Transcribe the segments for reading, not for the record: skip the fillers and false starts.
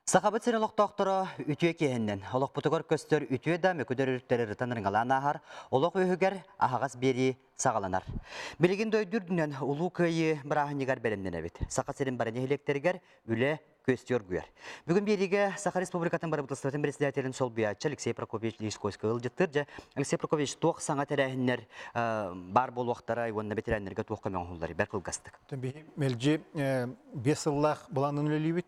Сахабыт сен олықтақтыра үтіе кейіннен. Олық бұтығыр көстер үтіе да мөкөдер үрттері рытанырыңалан ағар, олық өйігер ағағас бері сағаланар. Білеген дөйдүрдінен ұлу көйі бірағынегер бәрімден әбет. Сақа серін барыне хелектергер үлі көстер гүйер. Бүгін береге Саха Республикатын бары бұтыстыратын председателін сол биятчы Алексей Прокопьевич Лискойскы ұлжыттыр. Алексей Прокопьевич тоқ саңа тәрәхінлер бар болуақтара айуанна бетерәнлерге тоқ көмен ұлдары бәр қылғастық. Мелжи бесыллах бұланын өлелебет.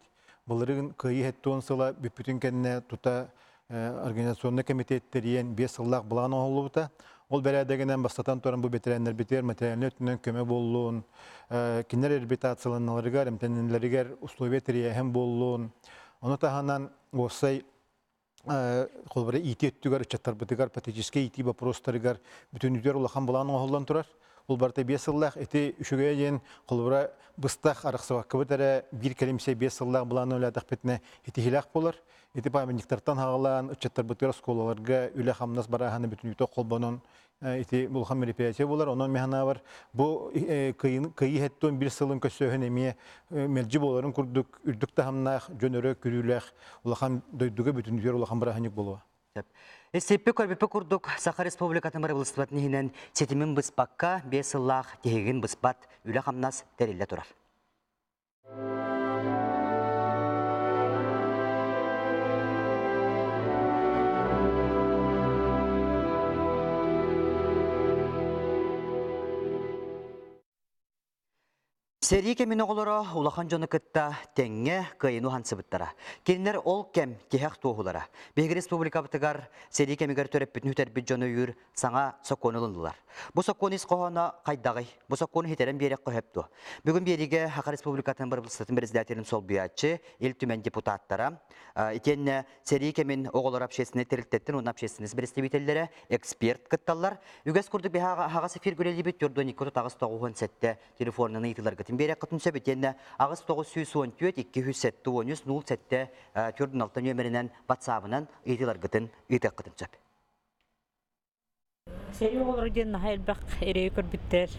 Бұлырын көйі әттуын сыла бүппүтін кәнне тұта организационный комитеттерien 5 сыллақ бұланы олы бұта. Ол бәрәдегінен бастатан тұрын бұл бетерәнлер бетер, материалны өтінен көмі болуын, кенер эрбитацияланыларығар, әмтәнілерігер условия терия әм болуын. Оны тағанан осай қолбары ити өттігер, чаттар бұтығар, патическе ити вопростарығар, бүтін үдер олақан бұланы олан тұрар. Ол барта 5 сыллақ, әті үшіге дейін қолбара бұстақ арықсыға көбітәрі бір кәлемсе 5 сыллақ бұланы өләдіқ бетіне әті хилақ болар. Әті памятниктартан хағалан, үтчаттар бұтығар сколаларға үлі қамнас барағаны бүтін үйті қолбанын әті бұлған мероприятия болар. Онын механа бар. Бұл күйі әттуын 1 сылын көсөйін әме мәлжі боларын күрдік, үрдік тағамнақ, жөнөрі күріләқ, ұлақан дөйдігі бүтін үйер ұлақан барағанек болуа. Сеппе көрбепе күрдік Саха Республикатын бары бұлыстыбатынығынан сетімін бұспаққа 5 сыллақ тегін бұспат үлі қамнас тәрелі тұрар. Сәрі кемін оғылары ұлақан жоны күтті тәңе қайыну хансыбыттара. Келінер ол кем кехек тоғылара. Бегі республика бұтығар сәрі кемігер төріп бүтін үтер бүт жоны үйір саңа соқонылындылар. Бұл соқон ес қоғаны қайдағай, бұл соқон хетерін берек қойыпты. Бүгін береге Хақа Республикатын бір бұлыстатын президентерін сол биятчы, ел түмен депутаттара. Етен сәрі кемін оғылар апшесіне терілттеттін, оның апшесініз бірісті бетелері эксперт күтталар. Үгіз күрді бе Хағасы фиргүлелі бет үрді 2 сәтті телефонын ұйтылар күтін берек құтын сөбетені ағыз 914-207-13 0 сәтті түрдің алтын өмірінен ватсабынан ұйтылар күтін ұйтық күтін сөп. Сәрі олардың әлбәқ әрей көрбіттер,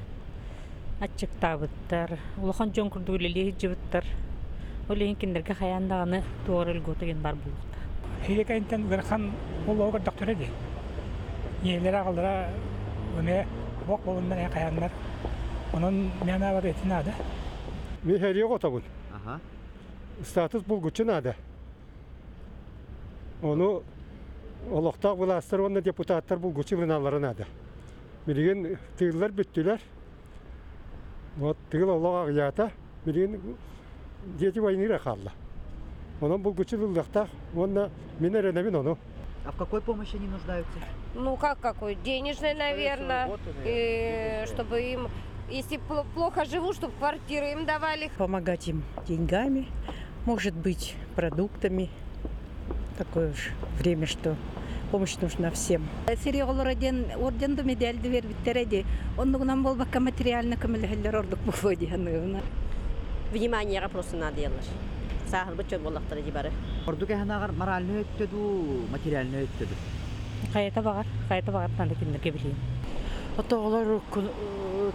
атчықтабыттар, ұлыған жон күрдігілі жібіттер. Олейін кендерге қаяндағаны туғыр үлготыген бар болуқта. Хейлек айынтан ғырқан ол оғыр доктор еді. Елер ағылдыра өне боқ болындан қаяндар. Onun mena var eti nada. Bir hediye kotabul. Status bulguçu nada. Onu Allah'ta bulaştır onu deputatlar bulguçu binaları nada. Bilgin tığlar bittüler. Вот тыл Allah'a gıyata. Bilgin дети войны рахалла. Onun bulguçu bulduğunda onunla minere onu. А в какой помощи они нуждаются? Ну как какой? Денежный, наверное. Чтобы им... Если плохо живут, чтобы квартиры им давали. Помогать им деньгами, может быть, продуктами. Такое уж время, что помощь нужна всем. Сереголор орденді медальді вербіттереді. Оннығынан бол баққа материалны көмілігілер ордық бұфоди. Внимание просто надо делать. Сахар бычок болақтары дебары. Ордық әхінағар моральны өттеді, материалны өттеді. Қайта бағар таңды кендерге білейін. Otoğlar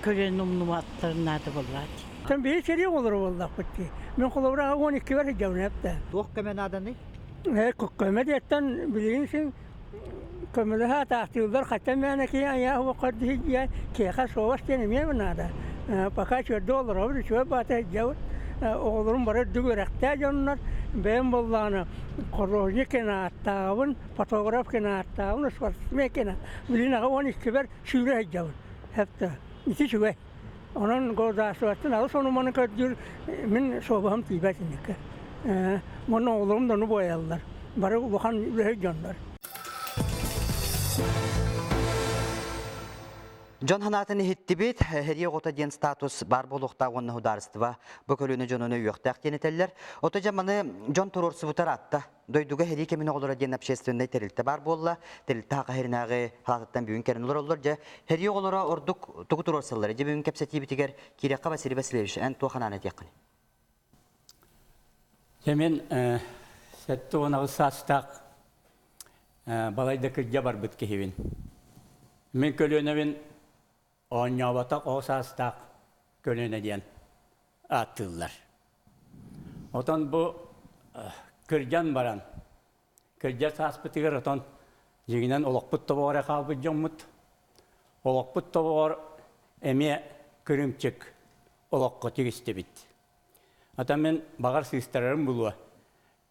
kölenin umnumatlarına da bullar. Tam bir seri olur vallahi bitti. Ben kolabora 12 var cevap yaptı. Toğ kemen adı ne? Kömedetten bilirsin. Kömedeha tahtiyular hatta meneki ya o kadar ya ki savaş denemiyor bunlarda. Fakat $1 olur şu batı cevap. Oğlum bara dügerekte canlar. Ben bollana korroji kena tavun fotoğraf kena tavun sportsme kena bilina 12 ver şuraya cevap hepte iti şuve onun goda suatın al sonu manı kadir min sobam tibetinlik mon oğlum da onu boyallar bara bakan ve canlar. Жон ханатын хиттибит, херия гота ден статус бар болуқта онны хударыстыва, бөкөліні жонуны үйіқтақ денетелер. Ота жаманы жон турорсы бұтар атта. Дойдуға херия кемін оғылыра ден общественный терілті бар болла, терілті хақа херінағы халатыттан бүйін кәрін олар олар. Херия оғылыра ордық тұғы турорсылары, же бүйін кәпсәті бітігер Кирекқа Василий Васильевич, ән туа хананы текіні. Мен сәтті онағы састақ балайды күрге бар бұт кехевін. Мен көлөнәвін Oynavatak o sastak kölene diyen attılar. Otan bu kırcan baran. Kırca saspıtıgır oton jiginen olakput tabora kalbı jommut. Olakput tabor eme kırımçık olakko tigistebit. Ata men bagar sistararım buluğa.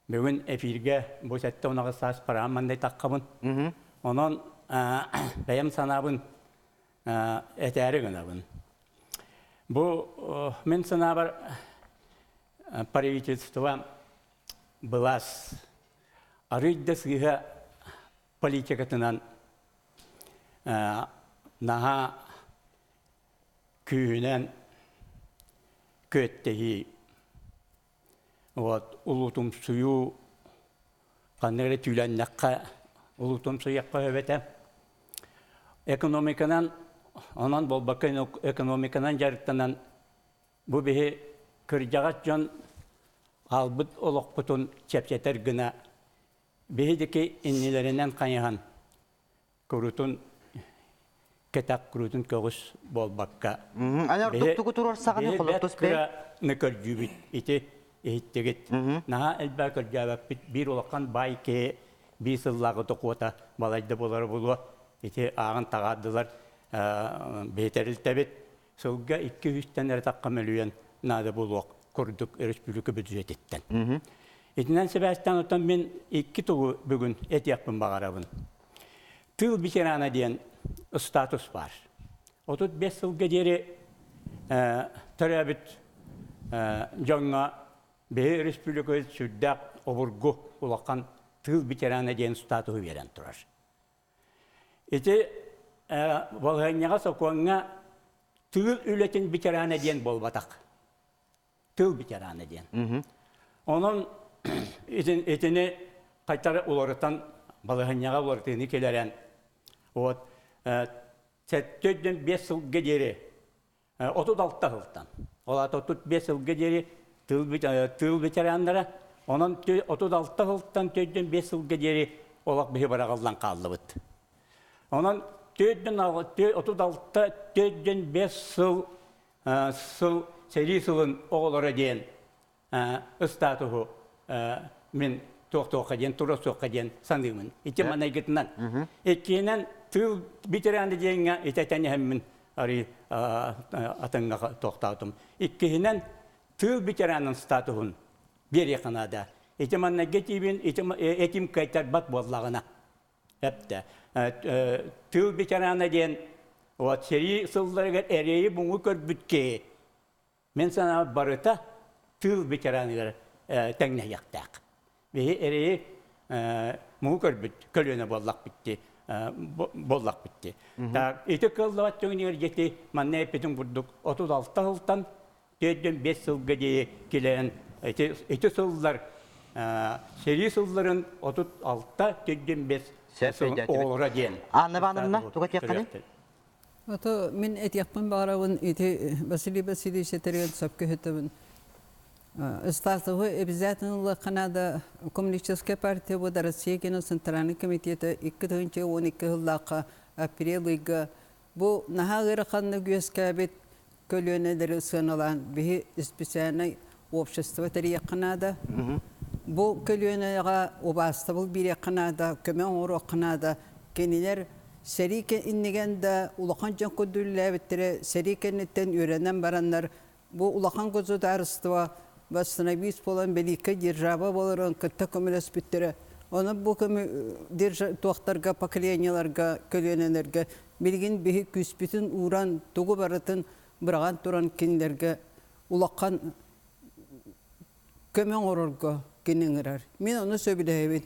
Bugün efirge bu sette onağı sas param manday takkabın. Onun beyam sanabın eteri gınabın. Bu men sanabar правительство былас арыйда сыга политикатынан наха күйінен көттеги вот улутум сую каннере түйленнакка улутум суякка өбете экономиканан онан болбакка экономиканан жарыктанан бу бихи кыржагат жон албыт олокпутун чепчетер гына бихидики иннилеринен кайыган курутун кетак курутун көгүс болбакка Ана туктугу турар саганы холотос бе. Некер жүбит ити эһиттегит. Наха элбә кыржабак бир олаккан байке бисыллагы токута балайды болар болу ити агын тагадылар бетерилтебит. Сылга 200 тенер такка миллион нада болук курдук республика бюджеттен. Итинен себәстән отан мен 2 тугу бүгүн эт япын багарабын. Тыл бишерана диен статус бар. 35 жылга жери төрөбүт жаңа бе республика сүрдәк обургу улакан тыл бишерана диен статус берен турар. Ити волганьяга соконга тыл үлетин бишерана диен болбатак. Тыл бишерана диен. Onun etini kaytarı olaraktan balığınyağa olaraktan keleren o setteden 5 yıl geceri 36 yıldan. Ola 35 yıl geceri tıl veteranlara onun 36 yıldan teden 5 yıl geceri olak bir bırakıldan kaldı bit. Onun teden 36 teden 5 yıl seri yılın oğulları diyen statuhu min toqtoqa diyen turasоqa diyen sandığımın. İki manay gitmen. Ekinen tıl bitirandı diyenge iteteni hemmin ari atınga toqtadım. İkinen tıl bitiranın statuhun bir yakınada. İki manay getibin etim kaytar bat bollağına. Hep de tıl bitiranı diyen o seri sılları ereyi bunu körbütke. Men sana barıta tıl bitiranılar tengne yaktak. Ve ereyi muğur bit, kölüne bollak bitti, bollak bitti. İti kıllıvat tüngünler jeti, manne epetin vurduk, 36 yıldan, 5 yıl geceye gelen iti sıllar, seri sılların 36'da 5 oğlura diyen. Anlabanımna, tukat yakını? Ото мен этияппын барабын ити Василий Сетерен сапкөһөтөбүн. Статусу обязательно Канада Коммунистическая партия в России кино Центральный комитет 2012 жылдагы апрель айга бу нахагыр ханны гөскәбет көлөнеләре сыналган би специальный общество тария Канада. Бу көлөнәгә обастабыл бир Канада, көмөн оро Канада кенилер Серике иннегенде улахан жан көдүлләбеттер серикеннен үрәнән бараннар бу улахан гозодарство восстановить полон великая держава боларын кытта көмөлөс биттер. Оны бу тохтарга поколенияларга көлөнелерге билгин бихи күспүтүн уран тугу баратын быраган туран кинлерге улахан көмөн орорго кинеңерер. Мен аны сөбүлөбүт.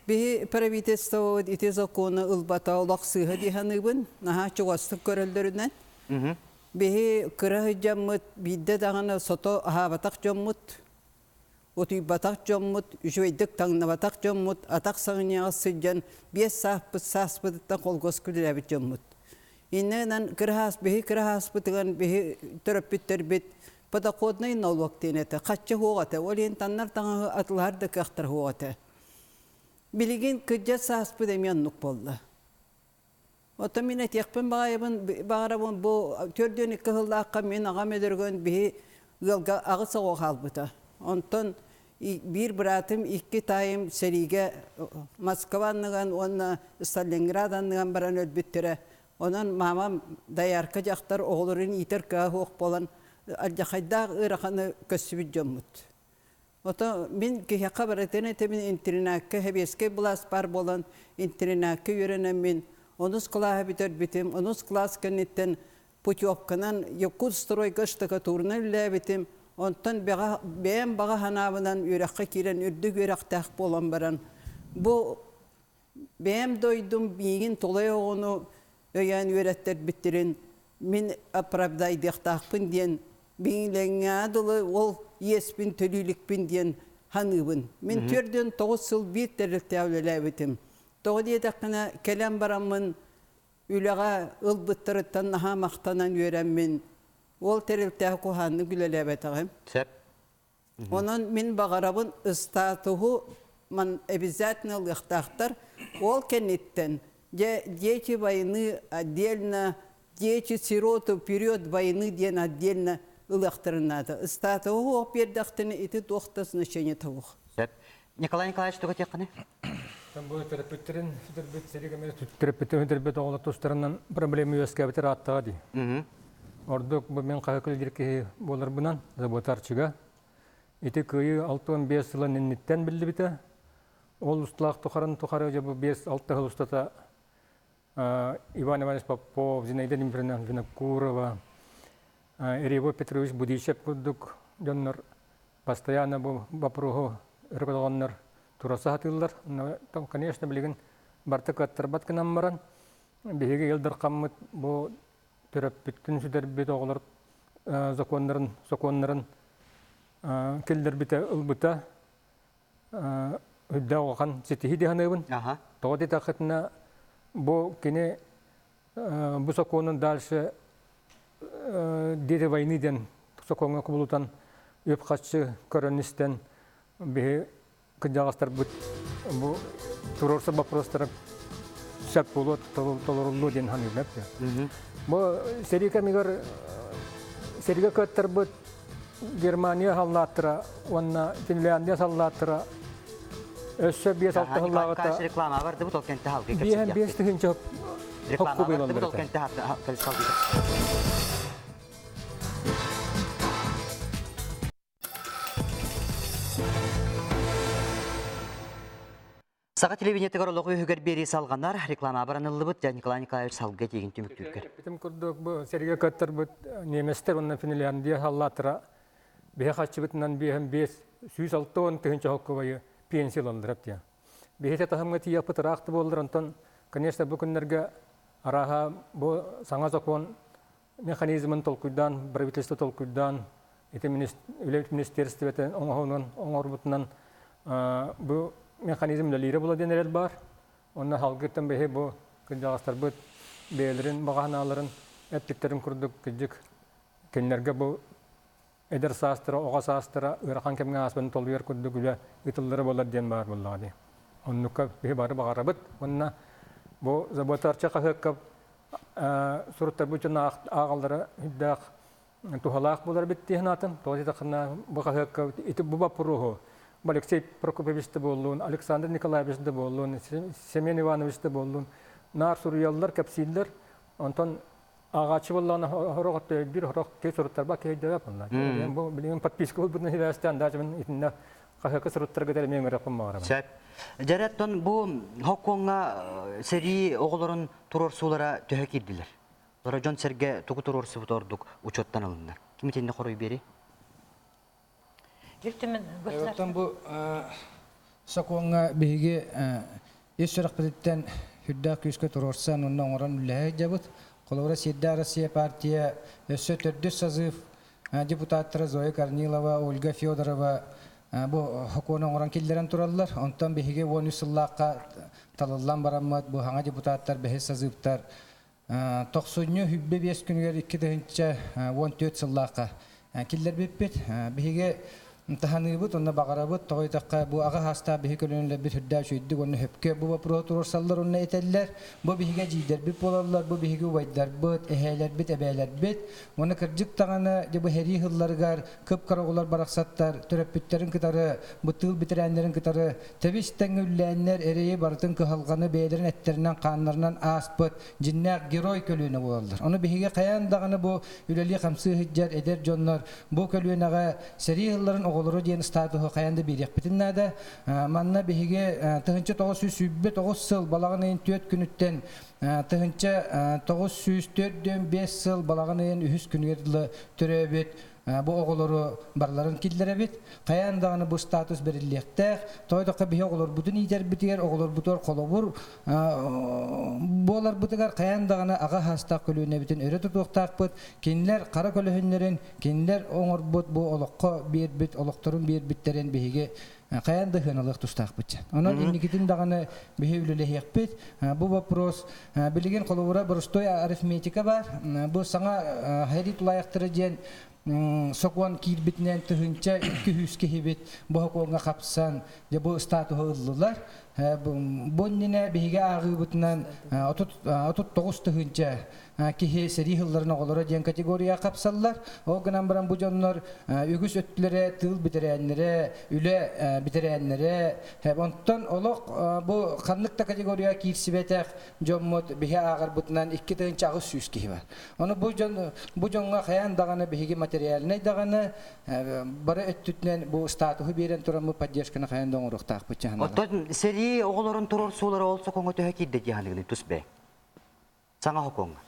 Бихи правительство ити законы ылбата улак сыга диханыбын, наха чугастык көрөлдөрүнөн. Бихи кыры жаммыт, бидде даганы сото ахабатак жоммут, отуй батак жоммут, үжөйдүк таңна батак жоммут, атак саңыняга сыжан, 5 саспыттан колгос күлөбүт жоммут. Иннен кырхас бихи кырхас бытыган бихи төрөппүттөр бит, подоходный налог тенете, каччы хугата, олен таннар таңы атыларды кактар хугата. Билигин кыджа саспы демяннук болду. Ото мен этекпен багарабын бу төрдөн 2 жылдакка мен агам өдөргөн бии ылга агы сого калбыта. Онтон Bir bıratım iki tayım serige Moskva'nıgan ona Stalingradanıgan baran ölbüttüre. Onun mamam dayarka jaktar oğulların iter kahok bolan aljakayda ırakanı kösübü jomut. Oto min ki haber etene temin internakka hebeske bulas par bolan internakka yörenem min onus kulaha biter bitim onus klas kanitten putyopkanan yakut stroy gıştıka turna bitim ondan beğen bağa hanabından yürekka kiren ürdük yürektah bolan baran bu beğen doydum bilgin tolaya onu öyen yüretler bitirin min apravday dehtakpın diyen bilgilerin adılı ol yespin tölülükpin diyen hanıbın. Min türdün 9 yıl bir terletevlele bitim. Doğu diye dakına kelem baramın ülağa ılbıttırıttan naha maqtanan yörenmin. Ol terletevku kuhanı gülelebet ağım. Sep. Onun min bağarabın ıstatuhu man ebizatna lıqtaqtar ol kenitten. Дети войны отдельно, дети сиротов период войны ден отдельно ылахтырынады. Статуы опердақтыны ити тоқтас значение тавух. Николай Николаевич, что хотел қаны? Там бұл терапевттерін, терапевттерін оғылы тұстарынан проблемы өскәбітер аттыға дей. Ордық мен қағықыл дерке болар бұнан, заботарчыға. Ити көйі 6-15 жылын неттен білді біті. Ол ұстылақ тұқарын жабы 5-6 жыл ұстата Иван Иванович Попов, Зинаида Дмитриевна Винокурова, Ирево Петрович Будищев күрдік. Жоннар постоянно бұл вопроғы үргілғаннар тураса хатылар. Конечно, білген бартық аттарбат кінам баран. Беге елдір қаммыт бұл терапевттің сүдер бет оғылар законларын келдер біті ұлбыта үдді оған сетихи дегенебін. Тоғыды тақытына бұл кене бұл законын дальше деде войныден законға құбылутан өп қатшы коронистен бе күндағастар бұл турорсы вопростары шәп болу толырылу ден ханымеп. Бұл серіге көттір бұл Германия халлаттыра, онна Финляндия халлаттыра, өссө 5-6 халлағыта. Реклама барды бұл толкенті халқы. Бейін 5-тігінші хокку бейлон берді. Саға телевидениеті ғырылығы үйігер бері салғанар, реклама баранылы бұд, Николай Николаевич салғы деген түміктіркер. Бітім күрдік бұл серге көттір бұд, неместер онна Финляндия халлаттыра. Бе қатшы бұтынан бейін 5-6 тігінші хокку байы пенсияландырып дия. Бейте тахымға тияқ бұтыр ақты болдыр, онтан, конечно, бұл күнлерге араға бұл саңа закон механизмын толкуйдан, правительство толкуйдан, министерстветін оңғыр бұтынан бұл механизм ләлері бұл денерел бар. Онна халғыттан бейі бұл күндағастар бұт бейлерін, бағаналарын, әттіктерін күрдік күдік кенлерге бұл эдер састыра, оға састыра, ұрақан кемге аспаны толуер күрдік үлі ұтылдары болар ден бар бұллады. Онныққа бейі бары бағара бұт. Онна бұл заботарча қақыққа сұрыттар бұтын ағалдары үддәқ тухалақ болар біттейін атын. Тоғыз етақына бұл қақыққа үтіп бұл бапыруғы. Алексей Прокопьевичті болуын, Александр Николаевичті болуын, Семен Ивановичті болуын, нар сурыялылар, кәпсейлер, онтан ағачы болуын, хорағатты бір хорақ кей сұрыттар ба кейді өпінлер. Бұл білген подписка ол бірін хиләстен дәжімін етінде қақықы сұрыттар кәдері мен өрәпін мағарабын. Сәп. Жараттан бұл хокконға сәрі оғыларын тұрорсулара төхі келділер. Олара жон сәрге тұғы тұрорсы бұт ордық ұчоттан алындар. Кеметенде қорой бері? Оттан бұл сақуанға бейге ешірақ бідеттен хүддақ күйіске тұрорсан, онна оңыран үлләе жабыт. Қолуыра Седда Россия партия өссі түрді сазыв депутаттары Зоя Корнилова, Ольга Федорова бұл хокуаны оңыран келдерін тұралылар. Онтан бейге 13 сыллаққа талылан барамад, бұл хаңа депутаттар бейге сазывтар. Тоқсуыны хүббе 5 күнігер 2-14 сыллаққа келдер беппет. Бейге Tahanıbıt onna bagarabıt toytakka bu ağa hasta bihi kölünle bir hüdda şüydü onu hepke bu protorsallar onu eteller bu bihige cider bir polarlar bu bihige uvaydar bıt eheler bit ebeler bit onu kırcık tağana bu heri hıllargar kıp karagolar baraksattar töröpütlerin kıtarı bu tıl bitirenlerin kıtarı tebişten üllenler ereyi barıtın kıhalganı beylerin etterinden kanlarından aspıt cinnak geroy kölüne bulallar onu bihige kayan dağını bu üleli kamsı hiccar eder jonlar bu kölüne seri hılların oğulları diyen statuhu kayanda bir yakbitin nada manna bihige tıhınca 909 yıl balağının 4 günütten tıhınca 904 yıl balağının 100 günüyle türebet bu oğulları barların killere bit kayan dağını bu status verillikte toydakka bihi oğullar bütün iter bitiger oğullar butor kolobur bolar butigar kayan dağını ağa hasta kölüne bitin öre tutuqtaq bit kinler kara kölühünlerin kinler oңор but bu oloqqa bir bit oloqtorun bir bitlerin bihige kayan da hınalık tustaq bitcan. Onun indikitin dağını bihevlülü hekbit. Bu vapros bilgin kolubura burstoy arifmetika var. Bu sana hayri tulayaqtırıcen sokwan kirbitnen tıhınca 200 kehibit bu hakonga kapsan ya bu statuhu ıllılar. Bonnine bihige ağı butnan 39 tıhınca kihe seri hıllarına olara diyen kategoriya kapsallar. O gınambaran bu canlar ügüs öttülere, tıl bitirenlere, üle bitirenlere ondan olaq bu kanlıkta kategoriya kirsibetek jommot bihe ağır butnan 2 tığınca ağız süs kihi var. Onu bu canğa kayan dağını bihige materyaline dağını bara öttütnen bu statuhu beren turamı padyaşkana kayan dağın uruqtaq bıçağın. Oton seri oğulların turur suları olsa kongo töhekidde cihanlıgını tusbe. Sana hokonga.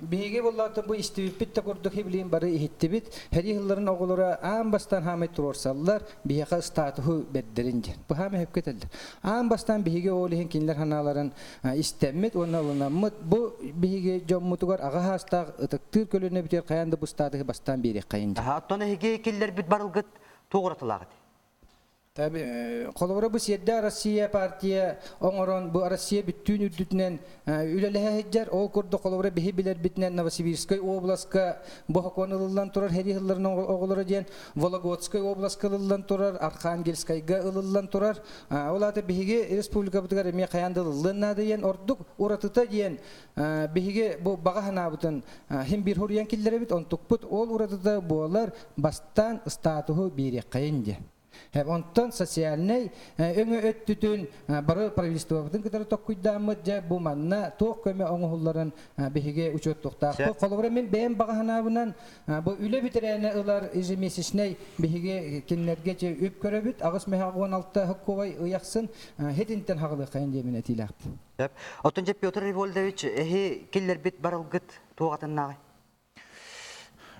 Bihige bollata bu istibit de kurduk hiblin barı ihittibit. Her yılların oğulları an bastan hamet turorsallar bihiga statuhu bedderince. Bu hame hep keteldir. An bastan bihige oğlihin kinler hanaların istemmet ona alınamıt. Bu bihige jommutugar ağa hasta ıtıktır kölüne biter kayanda bu statuhu bastan biri kayınca. Hattona hige killer bit barılgıt tuğratılağı. Tabi kolora bu siyedde Rusya partiya oңорон bu Rusya bütün ürdütünen ülelehe heccar o kurdu kolora bihi biler bitnen Novosibirskoy oblaska bu hakonılından turar heri yılların oğulları diyen Volогодskoy oblaskılından turar Arkhangelskayga ılıllan turar olata bihige Respublika bıtıgar eme kayandılılığına diyen orduk uratıta diyen bihige bu bağa hanabıtın hem bir huryan killere bit on tukput ol uratıta bualar bastan statuhu biri kayınca. Hep ondan sosyalne öňe öttütün bары правительствобытын кытары токкуйдаамыт же бу манна тоок көмө оңохулларын бихиге учуттуктак. Колобра мен бэм багаһанабынан бу үле битерәне ылар иземесишней бихиге кинлерге же үп көрөбүт агыс мехагон алтта хокковай ыяксын хетинтен хагылы кайын демин этилак. Отонча Петр Револьдович эхи киллер бит барылгыт тугатыннагы.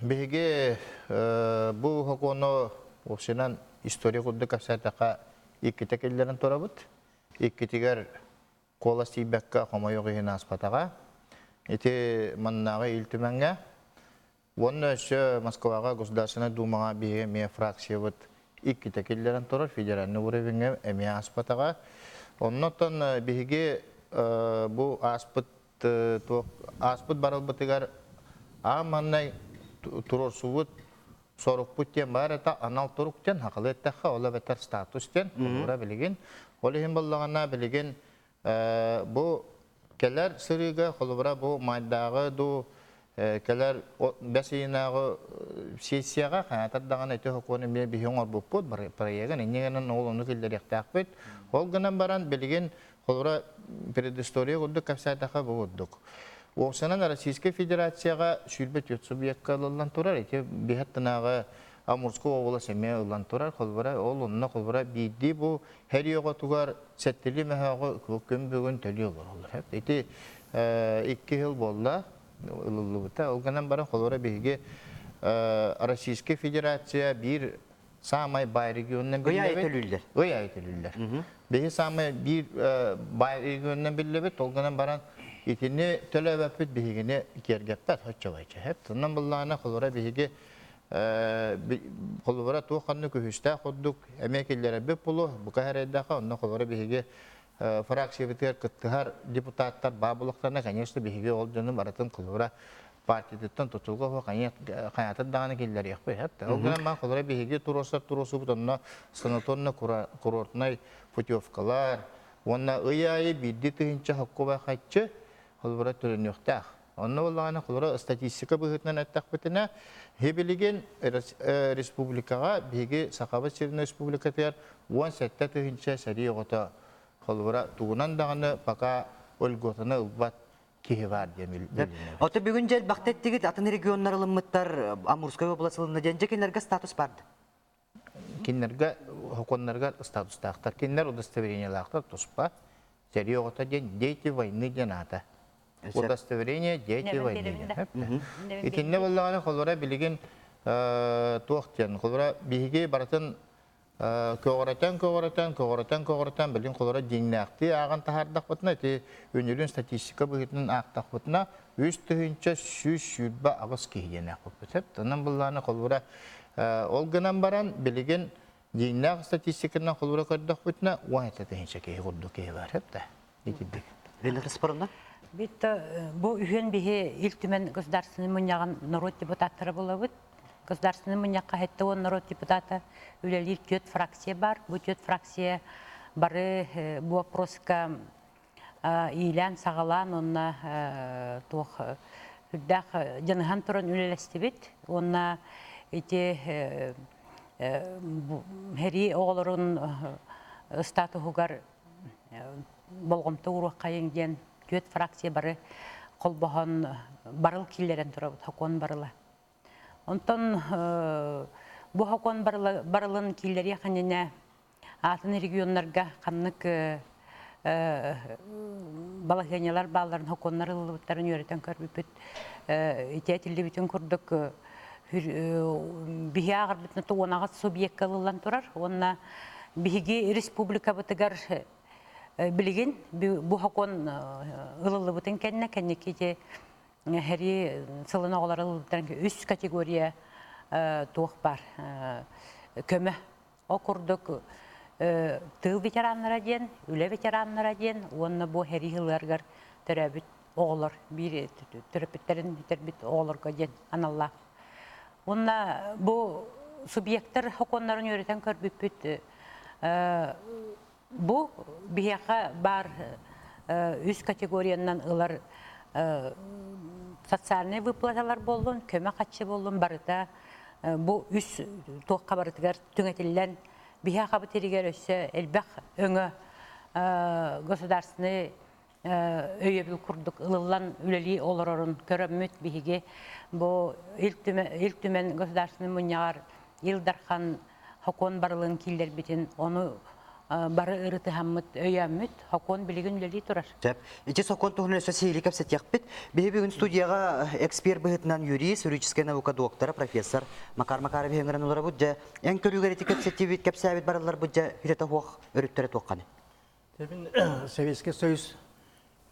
Бихиге бу хоконо окшенан история курдук капсатака икките келлерин турабыт. Иккитигер кола сибекка хомойогыйын аспатага. Эти маннага илтименге. Вонна өсө Москвага Государственная Думага бие ме фракция вот икките келлерин турар федеральный уровеньге эме аспатага. Оннотон биге бу аспыт барылбытыгар а маннай турорсубут Soruk putyen var eta anal turukten haqlı etteha ola beter statusten ora bilgin olihin ballagana bilgin bu keler sırıga holbra bu maddağı du keler besinağı sesiyaga hayatat dağın ete hukunu bir bihiyor bu put parayagan inyegenin oğlunu killer yaktaqbet holganan baran bilgin holbra predistoriya kulduk kapsaytaha bu kulduk. Oğuzhan'ın Российская Федерацияға сүйлбет субъектка ылан турар, ете бейхаттынаға Амурско облас эме ылан турар, қолбара, ол онына қолбара бейді бұл хәриеға туғар сәттелі мәхаға көккөн бөгін төлі олар. Ете 2 жыл болда ылылы бұта, олғанан барын қолбара бейге Российская Федерация bir самай бай регионнан білебет. Өй айтылылар. Бейге самай bir бай регионнан білебет, олғанан баран İtini tölevepit bihigine kergepet hoççavayça hep. Tundan bullana kolora bihige kolora tuğanlı kühüste kudduk emekillere bir pulu bu kahereydaha ondan kolora bihige fraksiya biter kıttıhar deputatlar babuluklarına kanyesli bihige olduğunu baratın kolora партияттан тутулга каятын даганы киллер як бе хатта. Ол гынан ман холора биһиги туросу бутонна санаторна курортнай путевкалар, онна ыяйы бидди тыгынча хаккоба хатчы холора төрөнөктах. Онна боллагана холора статистика быгытнан аттак бетине хебилиген республикага биги Сакаба Сирин республикатар 17 тыгынча сари гота холора тугунан даганы пока өлгөтөне ылбат кихевар демил. Оты бүгін жел бақтеттегі атын регионнар ылыммыттар Амурская обласылында денже кенерге статус барды? Кенерге, хоконнарга статус тақтар. Кенер удостоверение лақтар тоспа. Сериоғыта ден дети войны дената. Удостоверение дети войны ден. Итинне боллағаны қолыра білеген туақтен. Қолыра биге баратын көғыратан білген қолыра деннәқті ағын тахардақ бұтына, өнелін статистика бұғытының ақтақ бұтына, өз түхінші сүз-сүрбі ағыз кейден ақ бұт. Тынан бұлланы қолыра олғынан баран білген деннәқ статистикынан қолыра көрдіқ бұтына, уайты түхінші кей құрды кей бар. Ренат спорында? Бұл үйен біге илтімен государственный мұнияған народ депутаттары бола бұд. Государственный мынякка хетте он народ депутата үлелир төт фракция бар. Бу төт фракция бары бу вопроска ийлән сагалан онна тох хүддәк җаныхан турын үлелестебит. Онна ите хәри огларын статугар болгомта уракка еңден төт фракция бары колбахан барыл киллерен турабыт хакон барыла. Онтон бу хакон барылын киллери ханене атын регионнарга каннык балагенялар балларын хаконнар ылыптарын өретен көрбүт итетилди бүтүн курдук бихи агырбытны туонага субъект кылылан турар. Онна бихиги республика бытыгар билген бу хакон ылылыбытын кеннеките Хәри сылына олар ылыптарын үс категория туық бар. Көмі окурдық тыл ветеранлара ден, үлі ветеранлара ден, онны бұл хәри ғыларғар түрәбіт оғылар, бір түрәбіттерін түрбіт оғыларға ден, аналла. Онна бұл субъекттар хоконларын өретен көрбіппіт. Бұл бияқа бар үс категориянан ылар социальный выплаталар болдун, көмө катчы болдун барыта. Бу үс тоққа барытыгар түңетілден бия қабы терегер өсі әлбәқ өңі государственный өйебіл күрдік ылылан үлелі оларарын көріммет бейге. Бу илтүмен государственный мұнияғар елдархан хакон барылын келдер бетін, оны бары ырыты хаммыт өйәммит, хакон білеген үлелі тұрар. Иче сокон туғын өсі сейлі кәпсет яқпет. Бейі бүгін студияға эксперт бұғытынан юрист, юридическая наука доктора, профессор Макар Макаров еңірін олар бұд. Ән көрігереті кәпсеттебет, кәпсәбет баралар бұд, үйреті хоқ, өріттері тоққаны. Советский Союз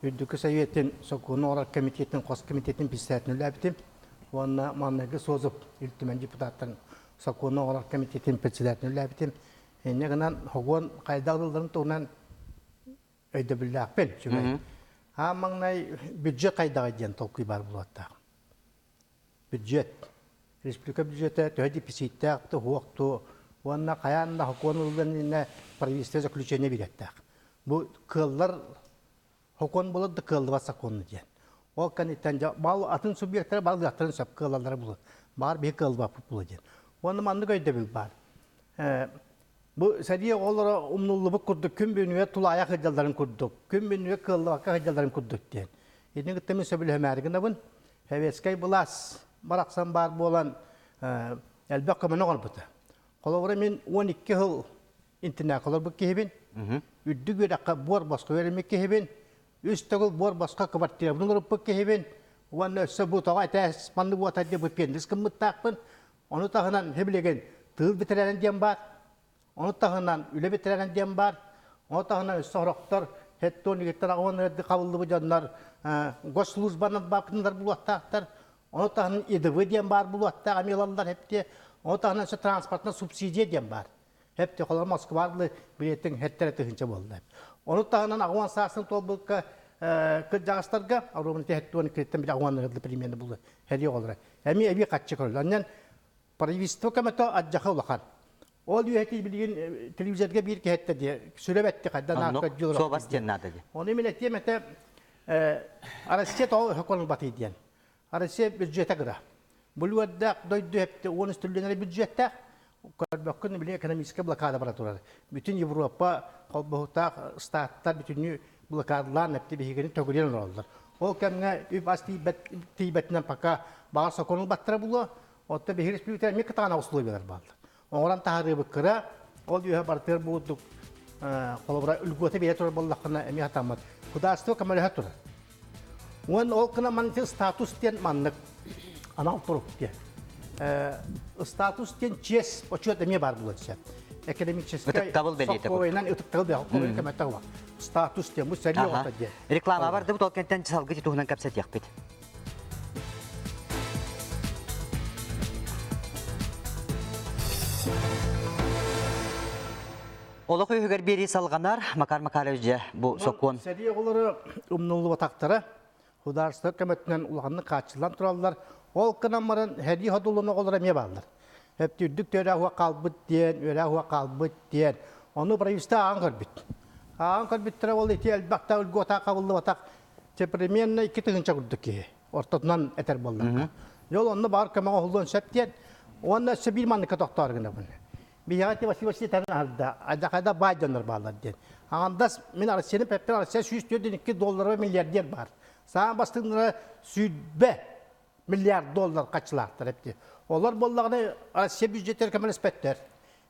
Үддікі Советтен сокуны олар комитеттен, қос комитеттен пистәтін үләбітім. Онына маннағы созып, үлтімен депутаттарын сокуны олар комитеттен председателін үләбітім. Негынан хогон қайдағыларын туғынан өйді білді ақпен. Амаңнай бюджет қайдағы ден толқи бар болатта. Бюджет. Республика бюджеті төйді писетті ақты, хуақты. Онына қаянында хогон ұлғанына правительство заключение беретті. Бұл кыллар хогон болады, кылды баса қонны ден. Ол кәнеттен бал атын субъекттері бал аттарын сөп кылалары болады. Бар бей кылды бапы болады ден. Оны манды көйді біл бар. Bu sadiye olara umnulluğu kurduk, küm bünüye tula ayak hıcalların kurduk, küm bünüye kıllı vaka hıcalların kurduk diyen. Edin gittiğimiz söbülü hemergine bun, heveskay bulas, baraksan bar bu olan elbek kımını olmadı. Kolavura min 12 yıl internet kolor bu kehibin, üddü bir dakika bor baskı vermek kehibin, üstegül bor baskı kıbarttıya bunu grup bu kehibin, ulan össe bu tağa etes, mandı bu ataydı bu pendis kımıt takpın, onu tahınan hebilegen tığıl bitiren diyen var. Onu tahınan üle bitiren diyen var. Onu tahınan soğuklar, hetton yigitler ağınlar kabuldu bu canlar. Gosluz bana bakınlar bu vaxtlar. Onu tahınan edevi diyen var bu vaxtlar. Amiyalanlar hep de. Onu tahınan transportuna subsidiye diyen var. Hep de kolay Moskva varlı biletin hettere tıhınca oldu. Onu tahınan ağvan sahasını tolbukka кыджагастарга арумын тәһәттуан киттен бит агуанлыгы примерно булды. Хәри олар. Әби катчы көрөл. Аннан правительство комитет аджаха улахан. Ол юәти билген телевизорга бир кәһәттә ди. Сөйләбәтте каддан акка җылыр. Собастен надо ди. Оны мен әйтәм Россия тау хакон баты дигән. Россия бюджеты гыра. Булвадда дойды хәпте 10 триллион бюджетта Көрбөккін біле экономическая блокада бара турар. Bütün Европа, Колбохута, Статтар, bütün блокадалар нәпті бейгені төгілен олар. Ол кәміне үп аз тейбетінен пака бағар соқоныл баттыра бұлы, отта бейгер республикалар ме кытағана ұсылы белер барды. Оңыран тағыры бұққыра, ол үйе бартыр бұлдық қолыбыра үлгөті бейе тұрар болдақына әме атамад. Құдастығы көмөлі тұр. Ол қына манытын статус ден манлық анал тұрып де. Статус ден чес очуат әме бар бұлы десе. Экономическая соқовайнан ұтықтабыл бе, қолы көмәттігі бар. Статус ден, бұл сәлі оғыта де. Реклама барды бұл толкенттен салғы жетуғынан кәпсет яқпет. Олық өйгер бері салғанар, Макар Макарович бұл соқуын. Сәлі оғылары ұмнылы батақтары, Хударстығы көмәттінен ұлғанны қатшылан тұралылар. Ол қынамарын әді ғадылыны олар әме балдар. Әпті үрдік өрәғуа қалбыт дейін, өрәғуа қалбыт дейін. Оны правительство ағын көрбіт. Ағын көрбіттірі ол еті әлбақта үлгі отақ қабылды отақ темпераментна 2 тығынша күрдік ке. Ортатынан әтер болдық. Жол оны бар көмәға ұлын сөп дейін. Оны өсі бір маңны көтоқтар гына бұны. Бияғатты Василий тәрін арды. Айдақайда бай жондар балар дейін. Ағандас мен Арасияның пәптен Арасия $142 миллиардер бар. Саған бастығындары $100 миллиард қачылақтыр әпті. Олар боллағыны Россия бюджеттер көмел іспәттер.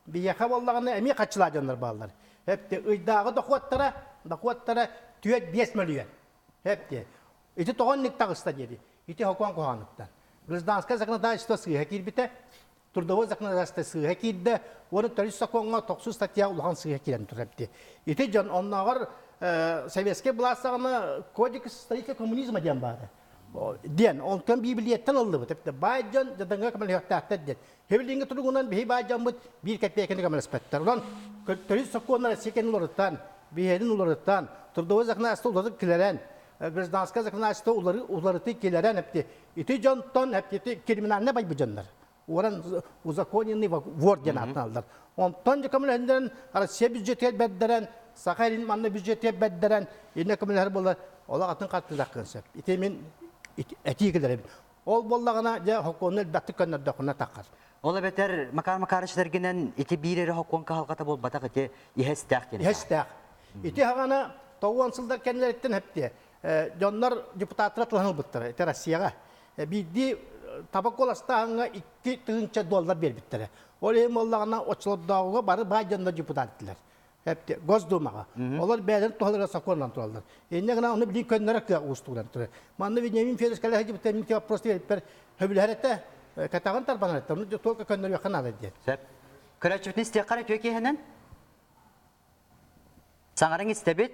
Бияқа боллағыны әме қачыла жондар балар. Әпті, ұйдағы дақуаттара 5 миллион. Әпті, еті тоғанлық тағыста деді. Еті хокуан қоғанлықтан. Гражданская законодательство сыға келбіті, трудовой законодательство сыға келді, оны төріс сақуанға 90 статья ұлған сыға келен тұр әпті. Еті жон, оннағыр советский властағыны кодекс строителя коммунизма ден бады. Ден, онтан библиеттен алды бұд. Байджан жадыңға көмел өқтәқтер ден. Хевелдіңгі тұрғынан бей байджан бұд 1 кәпейкені көмел іспәттер. Олан төріс сақуанлар секен ұларыттан, бейерін ұларыттан, тұрдығы законодательство ұлары келерен, гражданская законодательство ұларыты келерен әпті. Еті жонтан әпті криминальны бай бұджандар. Оран узаконенный вор ден атын алдар. Онтан көмел өндерін Россия бюджетке бәддерен, Сахарин манны бюджетке бәддерен, ене көмелер болар, олар атын қатпызақ көнсеп. Еті мен әтигілер. Ол боллағына жа хокуынны бәтті көннерді құнна таққар. Ола бәтер Макар Макарычтаргенен ити бирері хокуын қағалғата бол батақ еті ехестәқ дені. Ехестәқ. Ити хағана тоғуан сылдар кәнелереттен әпте. Жонлар депутаттыра тұлғаныл бұттыры, еті Россияға. Бидді табақ оластағыңа $2 бер біттірі. Ол ең боллағына очылырдауға бары бай жонлар депутаттылар. Әпте, Госдумаға. Олар бәлін тұғалыға сақуанлан тұралдар. Енне ғана оны білін көннері қыға ұғыстығынан тұры. Манны Вениамин Федорович кәлі әжі бұттар мінте вопросты веріппер хөбілер әтті кәтағын тарбанар әтті. Оны толқа көннері яқын ады дед. Сәп. Көрәтшіптің істе қара көй кейхінен? Саңарың істебет?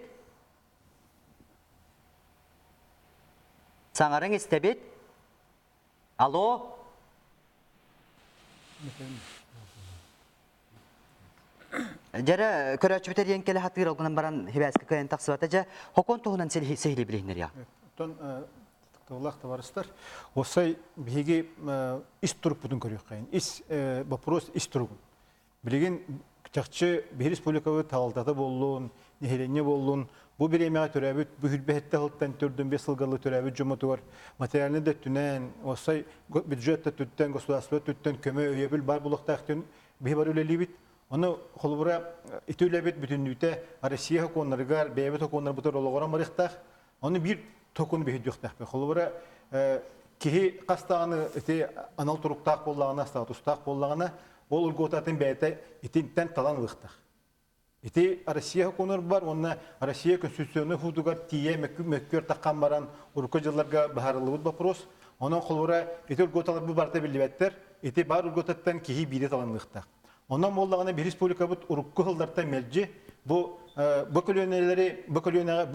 Саңарың істебет? Алло? Жәрі көрәтші ең келі хаттығыр олғынан баран хебәскі көйен тақсывата жа, хокон тұғынан сейлі білейіндер я? Тон тұғылақ табарыстар, осай бейге іс тұрып бұдың көрек қайын. Вопрос іс тұрығын. Білеген жақшы бір республикавы талдаты болуын, нехелене болуын, бұл бір емеға төрәбіт, бұл хүлбәтті ғылттан түрдің 5 жылғалы төрәбіт жұмыты бар. Материалны да түнен, осай бюджетті түттен, государство түттен көмі өйебіл бар бұлықтақтың бей бар өлелі бит. Оны қолыбыра итөләбет бүтінлүйті Россия хоконларығар, бәйбет хоконлар бұтыр олығыра марықтақ, оны бір токон бейді жоқтақ бе. Қолыбыра кеге қастағаны анал тұрықтақ болағына, статустақ болағына, ол үлготатын бәйті итінтен талан ұлықтақ. Ити Россия хоконлар бар, онына Россия конституционы худуғар тие мөккер таққан баран ұрқы жылларға бағарылығыд бапрос. Оның қолыбыра ити үлготалар бұл барта білдібәттер, ити бар үлготаттан кеге бейді талан ұлықтақ. Онан болдағына бір республика бұд ұрыққы ғылдарта мәлжі, бұл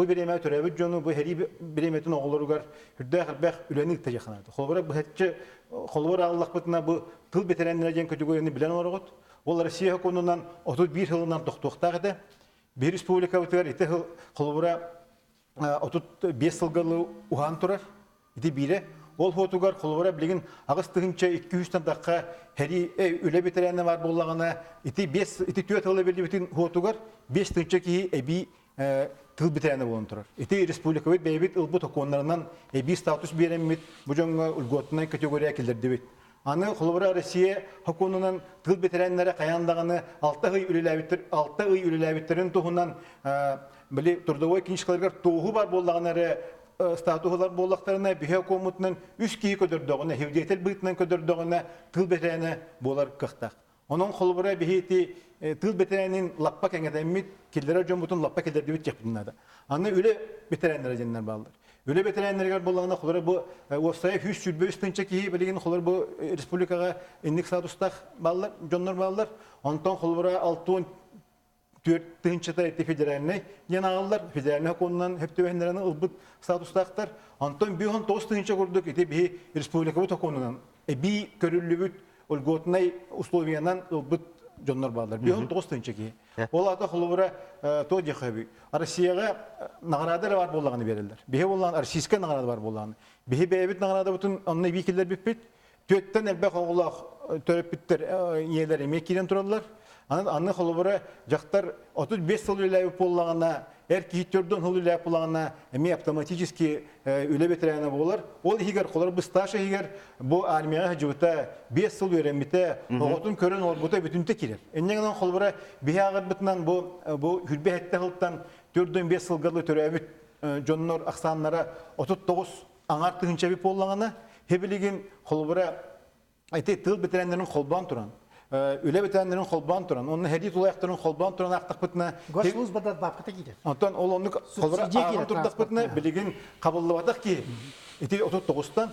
біреме түрәбіт жону, бұл әрі біреметін оғылырығар үрді ғырбәқ үләнік та жақынады. Қолғыра бұл әтші қолғыр ағылық бұтына бұл тыл бетерәнлерден көтігойыны білен орығыд. Ол Россия хоконынан 31 ғылынан тоқтуқтағыды. Bir Respublika bitirir, ite kolubura отут 5 сылгалы ухан турар, ити бире. Ол фотогар холбора билген агыс тыгынча 200 тандакка хери үле бетерәне бар буллагана ити 5 ити 4 ылы белди битин фотогар 5 тыгынча ки эби тыл бетерәне болон турар. Ити республика бит бейбит ылбы токоннарынан эби статус беремит бу жонга үлгөтнай категория келдерди бит. Аны холбора Россия хокунунан тыл бетерәннәре каяндаганы 6 ый үлеләбиттерин тухунан били трудовой книжкаларга тогу бар буллаганары статуһалар боллактарына бихе комутнан 3 кии көдөрдөгөнө хевдетел бытынан көдөрдөгөнө тыл бетерәне болар кыхтак. Onun холбора бихити тыл бетерәнин лаппа кеңедемит киллере жомутун лаппа келдерди бит жакпыннада. Аны үле бетерәннәр женнәр балдар. Үле бетерәннәргә булганда холбора бу Осаев 305 тынча кии билген холбор бу республикага индекс статустах балдар, жоннор балдар. Онтон холбора 6 4-тынчата федеральный яналар федеральный хокуннан хептөбендерен ылбыт статустактар антон бион 9-тынча курдук ити би республика бу хокуннан би көрүлүбүт өлгөтнай условиянан ылбыт жоннор балдар бион 9-тынча ки ол ата холбора то жахаби Россияга наградалар бар болганы берилдер бие болган российская награда бар болганы бие бебит награда бутун онны викилдер биппит төттен элбе когулак төрөппиттер иелери мекиден туралар. Анны холбора жактар 35 сыл үлеләп боллагана, эркиттөрдөн үлеләп боллагана, эми автоматически үле бетерәне булар. Ол хигер холор бысташы хигер бу армияга жута 5 сыл өремите, оготун көрөн орбута бүтүнтө кирер. Эннен холбора биягыр битнан бу хүрбе хетте хылтан 4-5 сылгалы төрөбүт жоннор аксаннара 39 аңар тыгынча бип боллагана, хебилеген холбора айты тыл бетерәннәрнең холбан туран. Үле бетерәннәрнең холбан туран, оның хәди тулаяктырның холбан туран актак битне. Гошлуз бадар бапкыта кидер. Онтан ол онны холбора турдак битне билеген кабыллыбатак ки. Ити 39-тан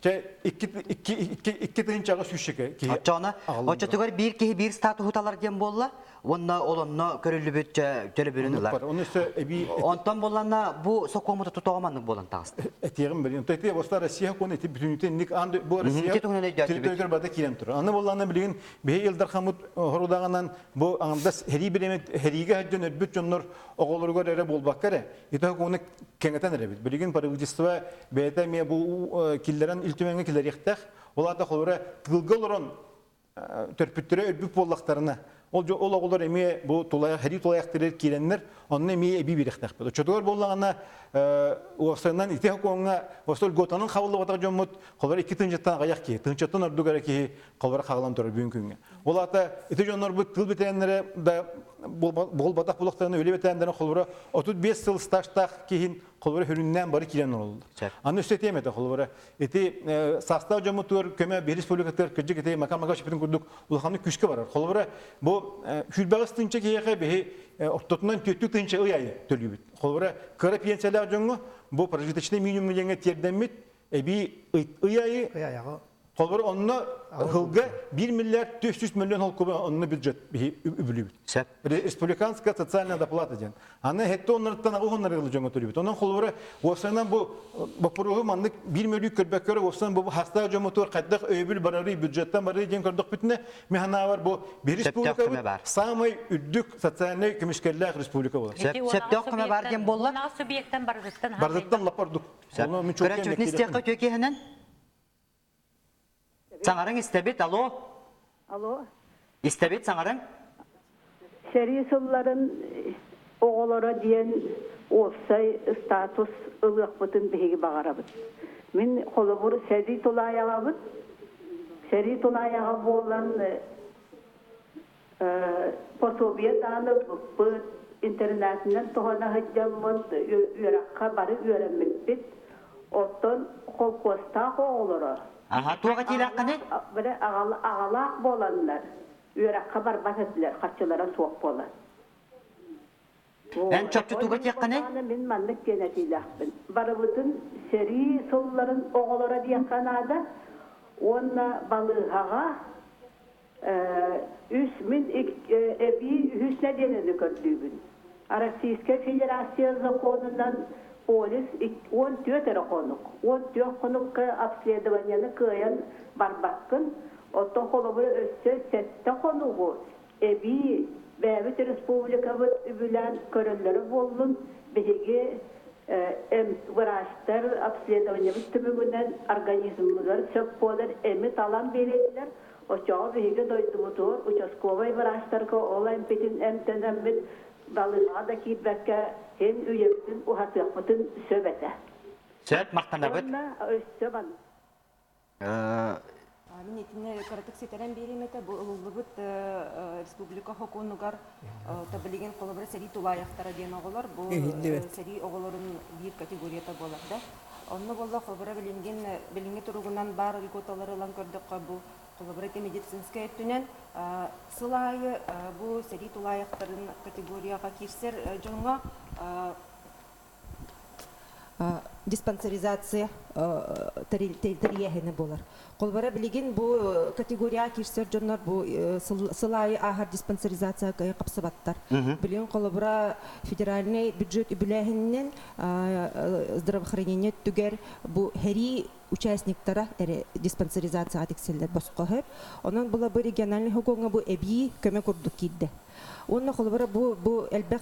2 тыгынчага сүшеке ки. Ачана, очотугар бир ки бир статус хуталар дем болла. Онна олонно көрүлүбүт төлөбүрүнүлөр. Онтон боллана бу сокомута тутагамандык болан тагыс. Этегим билген. Тете бостар Россия кону эти бүтүнүтен ник анды бу Россия. Территория бада кирен тур. Аны боллана билген бе елдар хамут хорудагынан бу андас хери биремет хериге хаджын өбүт жоннор оголорго эре болбаккаре. Итак кону кеңетен эре бит. Билген правительство бета ме бу киллерен илтүмеңе киллер яктак. Оларда холора тылгылорон төрпүттөрө өбүп боллактарына ол оголор эми бу тулай хери тулаяктыр киреннер онны эми эби бирехтак болду. Чотор боллагана осынан ите конга осол готанын кабылып атак жомут холор 2 тынчаттан аяк ки тынчаттан ордугара ки колбар кагалам турар бүгүн күнгө. Ол ата ите жоннор бу тыл бетерендер да бол батак булактарына өле бетерендер холбора 35 сыл стажтак кийин холбора хүрүннөн бары кирен болду. Аны өстөтемете холбора эти состав жомутур көмө бир республикатар кыжык эте макамага шипин курдук улханы күчкө барар. Холбора бу хүрбагыстынча кийге бе оттотунан 4 тынча ый төлүбүт. Холбора кара пенсиялар жоңго бу прожиточный минимум дегенге тердемит эби ый холбора онно хылга 1 миллиард 400 миллион холкуба онно бюджет үбүлүбүт. Республиканская социальная доплата ден. Аны хетто оннардан агоннар жоңго төлүбүт. Онон холбора осынан бу бапуруу мандык 1 миллион көрбөккөрө осынан бу хаста жомотор кайдак өбүл барары бюджеттен бары ден көрдүк бүтүнө механа бар бу бир республика самый үдүк социальный көмүшкерлер республика болот. Септök кыма бар ден болла. Наа субъекттен бардыктан. Бардыктан лапардык. Оны мен чөккен нестекка төкехенен. Саңарың истебет, алло? Алло? Истебет саңарың? Сәрі сылларын оғылара дейін осай статус ылық бұтын бейгі бағарабыд. Мен қолы бұр сәрі толаяға бұд. Сәрі толаяға болан пособия даны бұд интернетінен тоғана ғыджамыд үйраққа бары үйрәммет оттан қол қоста оғылара. Aha, tuğa tilaqını? Böyle ağalaq bolanlar. Üyrakka barbat ettiler, kaççılara soğuk bolan. Ben çöpçü tuğa tilaqını? Ben manlık genetilaqbın. Barabıtın seri solların oğulara diyakanada onna balığağa üsmin ebi hüsne denedi gördüğün. Российская Федерация законundan polis 14 konuk. 14 konuk обследованияны кыян барбаккын. Оттон холобу өссө сетте конугу. Эби Bäbit Respublikabı übülen körülleri bollun. Bihigi vıraşlar, обследование bitimigünden organizmlar, çöp bolar, emi talan belirler. O çoğu bihigi doydu budur. Uçaskovay vıraşlar ko olayım pitin emtenemit dalığa da kitbekke hem üyebitin uhatıyakmıtın söbete. Söp maqtanabıt. Onna söban. Мен этине каратык сетерен беремете бу уллубут республика хокунугар табилеген колобра сери тулаяктара ден оголор бу сери оголорун бир категорията болар да. Онны болла колобра билинге туругунан бар льготалары лан көрдөк бу колобра медицинская түнен сылайы бу сери тулаяктарын категорияга кирсер жонго диспансеризация тарихene болар. Колбара билеген бу категория кирсер жоннор бу сылай ахар диспансеризация капсабаттар. Билген колбара федеральный бюджет үбүлэхинен здравоохранение түгер бу хери участниктара диспансеризация атекселлер босқоһып. Онан була бу региональный хокуңа бу эби көмө курдук кидде. Онна колбара бу элбэх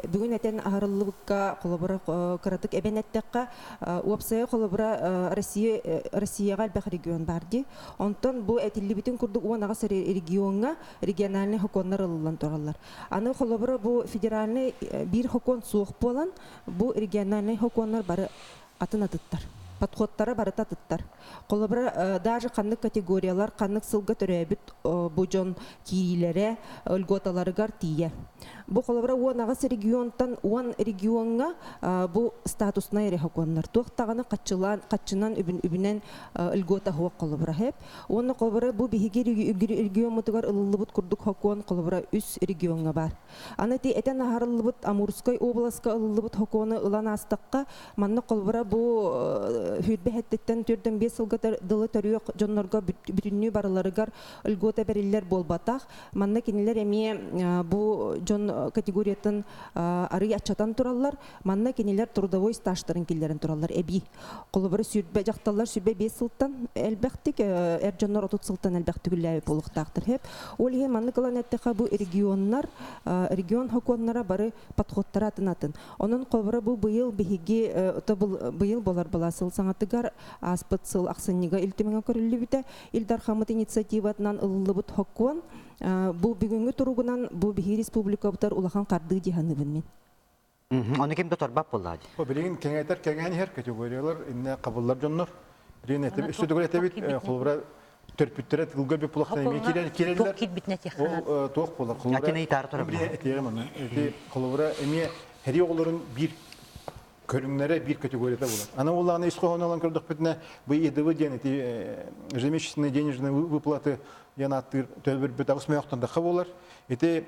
бүгүн этен ахарыллыкка колбара каратык эбенеттекка уапсая колбара Россияга элбэх регион барди. Онтон бу этиллибитин курдук уанага регионга региональный хоконнар алылан тураллар. Аны колбара бу федеральный бир хокон суох болан бу региональный хоконнар бары атын атыттар. Подходтары барыта тыттар. Колобра даже каннык категориялар, каннык сылга төрөбүт бу жон киилере, льготаларыгар тие. Бу колобра уанагас регионтан уан регионга бу статусна эре хоконнар. Туактаганы катчынан үбүнен льгота хуак колобра хеп. Уанна колобра бу биһиги регион мутугар ылылыбыт курдук хокон колобра үс регионга бар. Аны ти этен ахарылыбыт Амурской областка ылылыбыт хоконы ылан астакка манна колобра бу хүрбэхэттеттен түрдөн 5 сылга дылы төрүөк жоннорго бүтүннүү барыларыгар ылгота бериллер болбатах. Манна кинилер эми бу жон категориятын ары ачатан тураллар. Манна кинилер трудовой стажтарын киллерин тураллар. Эби колобары сүрбе жакталлар сүрбе 5 сылтан элбэхтик жоннор 30 сылтан элбэхтигүлләби болуктактыр хеп. Ол эми манна кыланаттыка бу регионнар регион хоконнара бары подходтара атынатын. Онун колобары бу быйыл биһиги быйыл болар баласыл саңатыгар аспытсыл аксыннига илтимеңе көрүлүбүтэ Илдар Хамыт инициативатынан ыллыбыт хоккуан бу бүгүнгү туругунан бу биһи республикабытар улахан карды диханыбын мен. Оны ким доторбап болду? О билген кеңейтер кеңен хер категориялар инне кабыллар жоннор. Бирин этеп үстүдөгөр этебит холбра төрпүттөрө тылга бе пулактан эми кирелер. Ол тоок болар. Атене итар турабы. Холбра эми хери оголорун бир көрүңнәре бир категорияда булар. Ана улларны исхоналан көрдүк битне бу ЕДВ ден ежемесячные денежные выплаты янаттыр төлбөр бит агысмаяктан да болар. Эти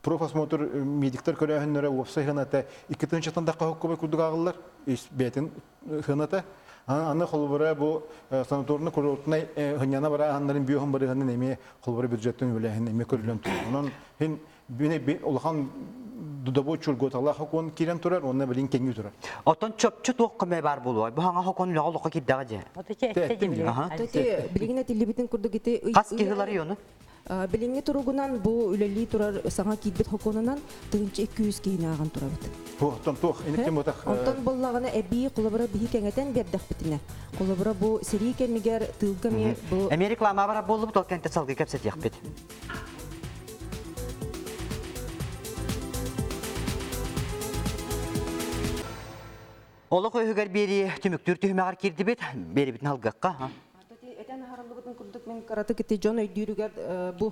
профосмотр медиктер көрәһеннәре веб-сайтында 2-нчы танда хоккобы курдук агыллар. Бетин хыната. Аны холбора бу санаторны курортны хыняна бара аннарын биохын барыганы эме холбора бюджеттен үләһен эме көрүлөн тур. Онун хин бине улахан дудабо чурготала хокон кирен турар, онна билин кеңи турар. Отон чөпчү тооккыме бар болуй. Бу ханга хокон логолокко киддага же. Тоти билигине тилибитин курдук ите Кас кигылар йону. Билинге туругунан бу үлели турар саңа кидбит хоконунан тыгынчы 200 кейине аган турабыт. Отон тоох энекте мотак. Онтон боллагына эби кулабыра бихи кеңетен бердек битине. Кулабыра бу сери кемигер тылгами бу Америклама бара болуп толкенте салгы кепсет якпет. Олы көйгөр бери түмүктүр түмөгөр кирди бит, бери битин алгакка. Этен харылыбытын курдук мен караты кете жон өйдүрүгөр бу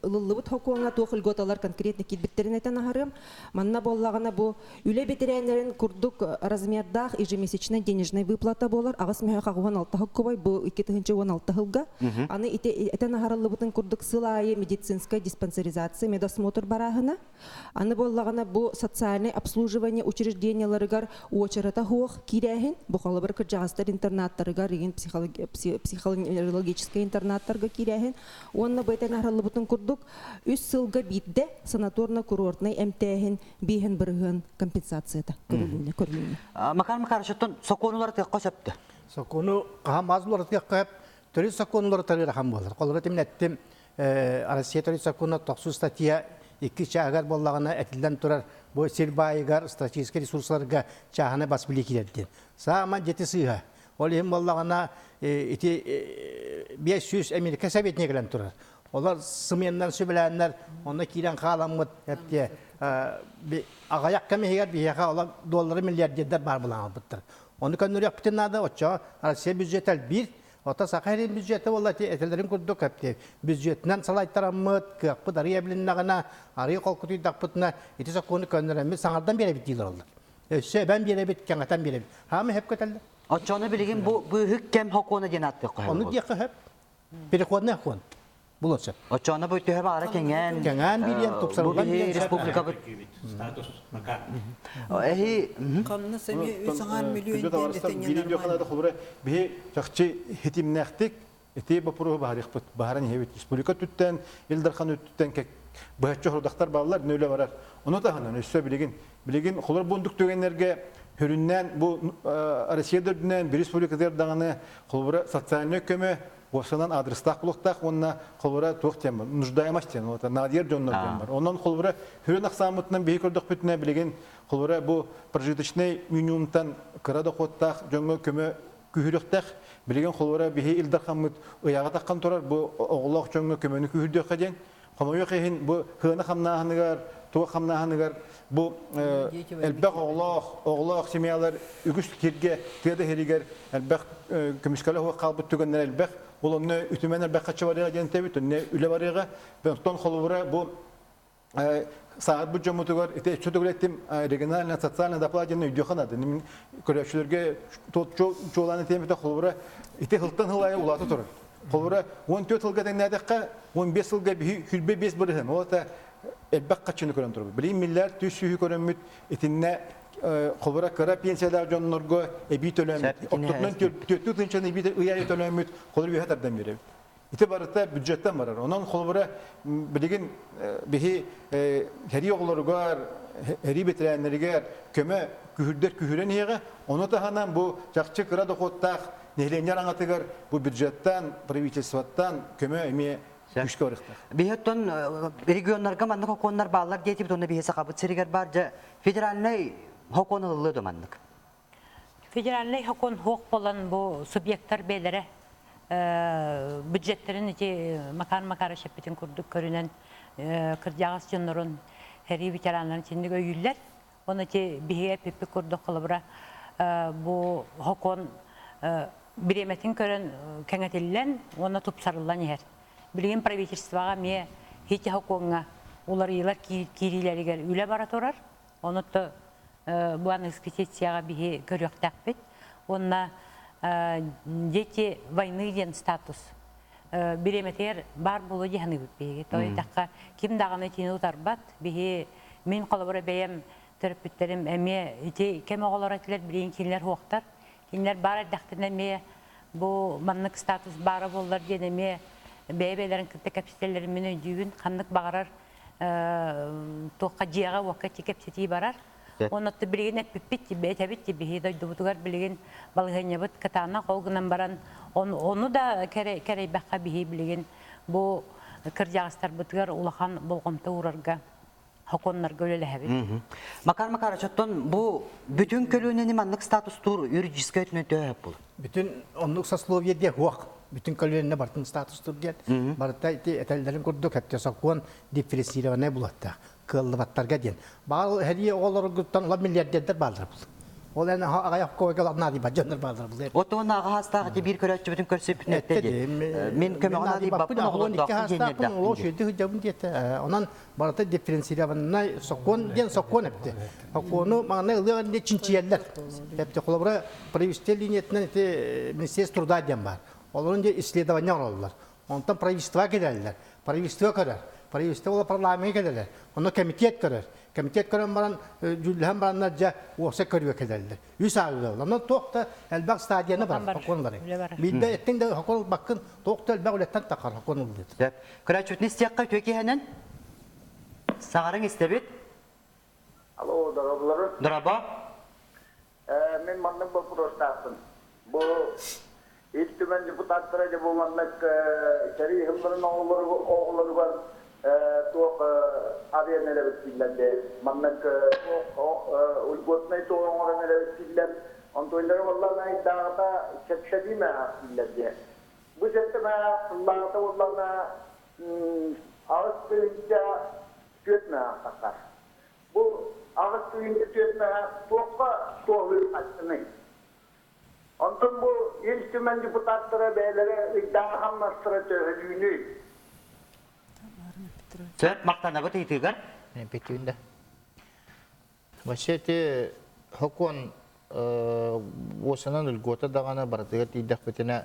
ылылыбыт хокуңа тоохыл готалар конкретно китбиттерин этен харым. Манна боллагына бу үле бетеренлерин курдук размердах ежемесячная денежная выплата болар. Агыс мехага 16 хоккобай бу 2016 жылга. Аны этен харылыбытын курдук сылайы медицинская диспансеризация медосмотр барагына. Аны боллагына бу социальное обслуживание учрежденияларыгар очерата хох кирехин бу халыбыр кыржагастар интернаттарыгар реген психологический интернаттарга кирехин. Онна байтан аралыбытын курдук 3 сылга битде санаторно-курортный МТХин бихин бирген компенсацияда көрүлүнө. Макар шоттон соконулар текко сөптү. Сокону кам азлар теккеп, төрү соконулар тарыра хам болар. Колор темнеттим Россия Торит Законна 90 статья 2 чағар боллағына әтілден тұрар бұл сербайығар стратегический ресурсларға чағына бас білекелерден. Сааман жеті сыйға. Ол ең боллағына 500 Америка Советіне келен тұрар. Олар сыменнан сөбіләнлер, оны кейлен қаламыд, әпте ағаяқ кәмегер бейеға олар доллары миллиардердер бар бұлаңы бұттыр. Оны көннөр япытын ады, отча Россия бюджет әл бір, ота сақайрын бюджеті олар әтелерін күрдік әпте. Бюджетінен салайттарамыд, кәппіт ария біліннағына, ария қолқытыйдақ бұтына, еті сақуыны көннөрәміз саңардан бере біт дейлер олар. Өсі бән бере біт, кәңатан бере біт. Хамы хеп көтәлді. Отчаны білеген бұл үк кәм хақуына ден атты қойы Оны дейқі хеп. Переходны хақуын. Бұлыншы. Отчаны бұл түйі бары кәңән. Кәңән білген, топсарылған білген. Республика бұл. Статус макар. Қамны сәме 3 миллион Hüründen bu Rusya'dan bir respublikalardan kolbura sosyal kömü Boşanan adrestak buluktak onunla kolbura tuhtem var. Нуждаемость тен. Вот надир jonlar var. Ondan kolbura hürün aksamıtından bir kördük bütüne bilegen kolbura bu прожиточный минимумдан kırada kottak jonga kömü kühürüktak bilegen kolbura bir ilder hamut uyağa takkan torar bu oğlak jonga kömünü kühürdük eden. Kamuya kehin bu hına hamnahanıgar tuğ hamnahanıgar bu elbaq oğlaq semiyalar ügüs kirge tiyada heriger elbaq kümüşkala huwa qalbı tügenler elbaq olunu ütümen elbaq kaçı var ya gen tebit ne üle var ya ben ton xolubura bu saat bu jomutugar ite çödөгlettim regional sotsial daplajanı üdyoxanadı nimin köreşlerge çoğulanı temete xolubura ite hıltan hılaya ulatı turur xolubura 14 yılgadan nadaqqa 15 yılga hülbe 5 bırıhın o da elbaq kaçını kören turur. Bilin millet tüsühü körönmüt etinne kolbura kara pensiyalar jonnorgo ebi tölönmüt. Oktutnan tötü tınçanı ebi ıyayı tölönmüt. Kolur bir hatardan beri. İti barıta büdjetten varar. Onun kolbura bilgin bihi heri oğulları heri bitirenleri köme kühüren yega. Onu da hanan bu çakçı kıra dokottak nehlenler anlatıgar bu büdjetten, pravительствоттан köme emi Bihetton regionlarga mandık hokonlar bağlar diye tipte onu bihese kabıt seriger barca federalnay hokonululuğu mandık. Federalnay hokon hok olan bu subyektler beylere büdjetlerin içi makar şepetin kurduk görünen kırcağız cınların heri veteranların içinde göğüller. Onun için bihe pipi kurduk kılıbıra bu hokon biremetin kören kengetililen ona tupsarılan yer. Bilgin правительствоға ме хете хоконга олар елар кирилеригер үле бара турар. Онутты буан экспедицияға бихе көрөктак бит. Онна дети войны ден статус. Биреметер бар болу деханы бит. Той такка ким даганы тини утарбат бихе мен колобора бейем төрөпүттерим эме ити кем оголоратылар билген кинлер хоктар. Кинлер бар дактыны ме бу маннык статус бары боллар денеме Бәйбәләрен кітті кәпсетелерін мені дүйін қандық бағарар тоққа жияға уақытты кәпсетей барар. Онытты білген әппіппетті, бәйтәбетті бейді дұбытығар білген балғanya бұд катана қолғынан баран. Оны да кәрей бәққа бейі білген бұл кіржағыстар бұтығар ұлақан болғымты ұрарға хоконлар көлелі әбет. Макар Ачаттон, бұл бүтін көлінені маңлық статус тур юридическа өтіне төәп бұл? Bütün onluk сословие де хуақ. Bütün köllerine bartın status tur diye. Barıta etellerin kurduk hep de sakın diferensiyelene bulattı. Kıllı battarga diyen. Bağlı hediye oğulları guttan la milyarderler bağlıdır bu. O yani ayak koygalar nadi bacanlar bağlıdır bu. Otoğun ağa hastağıtı bir köretçi bütün körsüp nettedi. Min köme ona di bakın oğulun dağıtı genirdi. O şeydi hücabın diye. Onan barıta diferensiyelene sakın diyen sakın hepti. Sakını mağına ılığın ne çinçiyeller. Hepti kolabra previste liniyetinden Ministerstvo trуда diyen var. Оларын де исследование алалар. Онтан правительство келелер. Правительство көрер. Правительство ола парламент келелер. Оны комитет көрер. Комитет көрен баран жүлләһәм бараннар жа осы көрүе келелер. Үс алылар. Онан тоқта әлбәк стадияны бар. Хоконлар. Бидә эттен дә хокон баккын тоқта әлбәк үлеттән тақар хокон булды. Көрәчүтне стекка төкеһенен. Сагарың истебит. Алло, дорогой. Драба. Мен манның бұл простасын. Бұл İltümen deputatlara da bu mannak şer'i hımların oğulları var. Tuğuk araya neler etkilerdi. Mannak ulgotmayı tuğun oraya neler etkiler. Ontoyları vallahi iddiada çekşedime etkilerdi. Bu setteme Allah'ta vallahi ağız suyunca tüyetme takar. Bu ağız suyunca tüyetme tuğukka tuğulur açtığını. Ondan bu iltümen deputatlara beylere iddia hammastıra tüyedüğünü. Söp maktana bu tiytigar? Bittiğinde. Başeti hukun osanan ülgota dağına barıdığı tiydek bitine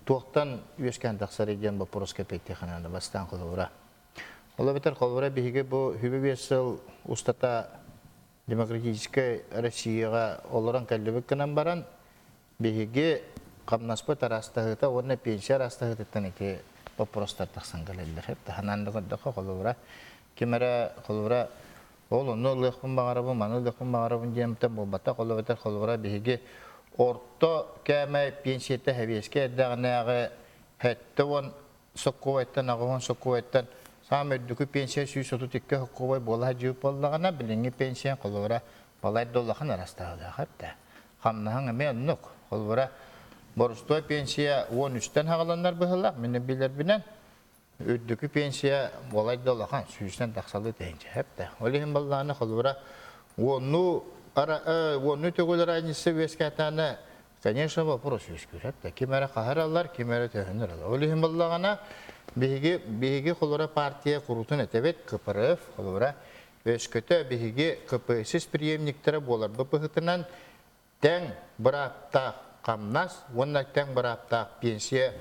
tuğtan üyesken taksar ediyen bu poroska pekti xananda bastan kılvura. Ola biter kılvura bihige bu hübü besel ustata demokratической Россияға оларан кәлдебек кінен баран бихige қамнаспы тарастығыта, орны пенсия растығыттан еке вопростар тақсан кәлелдер. Хепті хананды қыддыққа қолуыра. Кемері қолуыра ол оны ұлықпын бағарабын, маны ұлықпын бағарабын деймтен бұл бата қолуытар қолуыра бихige орто кәмі пенсияты хәбеске әддіғынағы хәтті он соққуайттан, ағуын соққуайттан сам өддікі пенсия сүйіс оту текке хұққуай бола жүйіп болдағына біліңі пенсия қолуыра балай доллақын арастағыда қапты. Қамнағын әме ұнық қолуыра борыстой пенсия 13-тен хағаланар бұғылақ, мені білер бінен өддікі пенсия болай доллақын сүйістен тақсалы дейінше қапты. Олығын балағына қолуыра оны төгілер айнысы өскәтаны, конечно, вопрос өскүрәтті. Кемәрі қағаралар, кемәрі төхінір алар. Олығын балағына бейге қолуыра партия құрутын әтебет КПРФ қолуыра өскөті бейге КПСС преемниктері болар. Бұпығытынан тәң бір аптақ қамнас, онна тәң бір аптақ пенсия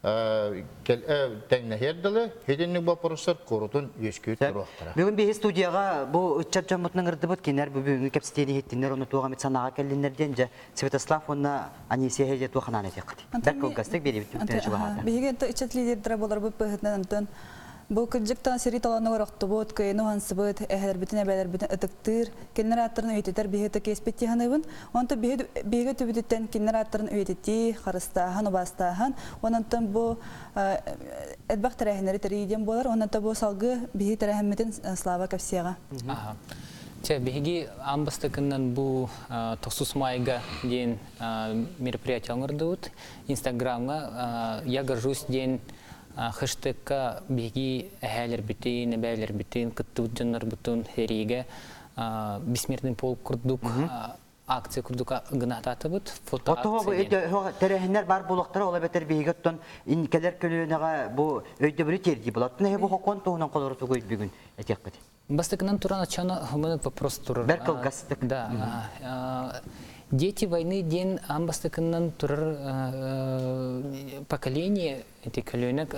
тәңні херділі, хеденнік бапырысыр құрутын өскөт тұруқтыра. Бүгін бейі студияға бұл үтчап жамытның ұрды бұд, кенер бүгінгі кәпсетені хеттінер, оны туғамет санаға кәлінерден жа Святослав оны Анисия хеде туғанан әтеқті. Бәк қылғастық бейді бүттен жылағады. Бейге үтчат лидердері болар бұл пығытынан ұнтын. Бұл күлжіктан сері таланы орықты бұд, көйіні ғансы бұд, әхәлер бүтін әбәлер бүтін ұтықтыр, генераттарын өйтетер бейгеті кеспетті ғаныбын. Онты бейге түбідеттен генераттарын өйтетті, қарыстағын, обастағын. Онантын бұл әдбақ тәрәхінері тәрейден болар. Онантын бұл салғы бейге тәрәхіметін Слава Кавсияға. Беги амбастыкынан бұл 9 майга ден мероприятие аңырдыуыд. Инстаграмға я горжусь ден хэштегка беги әхәлер бүтін, әбәлер бүтін, кыттыуыд жанар бүтін хериге бессмертный полк күрдік, акция күрдік ғынататы бұд, фото акция. Тәрәхінер бар болуқтары ола бәтер бейге өттін инкелер көлігінаға бұл өйді бірі терді болаттын. Әйі бұл қоқон туғынан қолыры тұғыз бүгін әтек қыды. Бастыкынан туран ачаны хымынык вопрос турар. Бәркіл ғастық. Да. Дети войны ден амбастыкынан турар поколение, эти коленок,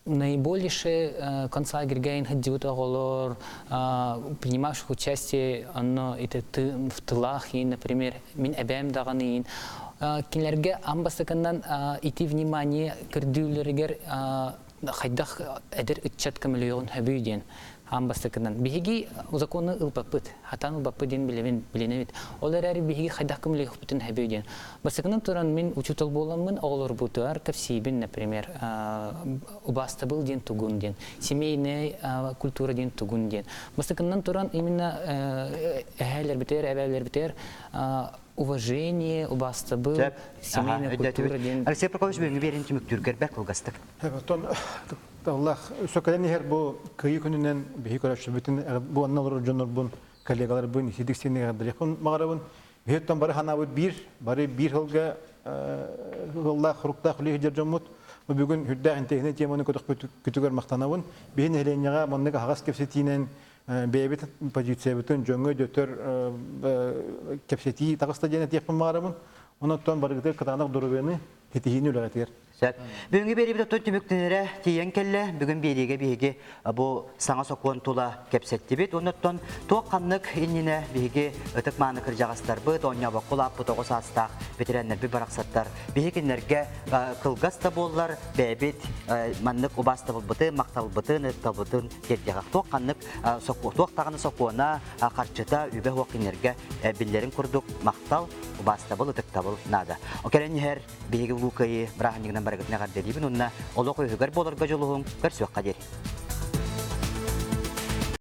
наибольшее концлагерь ходит оголор, принимавших участие в тылах, например, мин эбэм дағанын. Кинлерге амбастыкынан ити внимание кірдүүлерігер хайдах эдер 3 миллион хөбүйден. Амбастыкынан. Бихиги законы ылпапыт, хатан ылпапыт ден биленевит. Олар әрі бихиги хайдақ кімлейх бүтін хөбүйден. Бастыкынан туран мен учутал боламын, олар бұтуар кавсибин, например, убаста был ден тугун ден, семейная культура ден тугун ден. Бастыкынан туран именно әхәлер бітер, әбәлер бітер, уважение, убаста был, семейная культура ден. Алексей Прокофьевич, бүгінгі берен түміктүргер бәк қылғастық. Allah sökelen her bu kıyı gününden bir hikayesi bütün bu anlar jonor bun kollegalar bun hidik seni kadar yakın mağarabın heyettan bari hanavut bir holga Allah hurukta xuli hicrjamut bu bugün hüdda intehne temonu kütüger maqtanavun behin helenyaga monnaga hagas kepsetinen bebet pozisiya bütün jongo dötör kepseti taqasta jenet yakın mağarabın ondan bari gıdır katanak durubeni hitihini ülegetir. Бүгінгі бері біті тұн түміктінері тейен келі, бүгін береге бейге бұл саңа соқуын тұла кепсетті бет. Оныттан тоқ қанлық еніне бейге ұтық маңы кіржағастар бұд, оңя бақыл апы тоғыз астақ, ветеринер бір барақсаттар. Бейгенлерге қылғас та болылар, бәйбет маңлық ұбасты бұлбыты, мақтал бұтын, ұттал бұтын дердеғақ. Тоқ қанлық тоқ тағаны соқуына қарчыта үбе оқинерге білдерін күрдік мақтал бастабыл, ытыктабыл нада. Окерен хер биһиги улукайы браханнигнан барагытна гардедибин, онна олоқ өйгөр болорга жолуғын көрсөк қадер.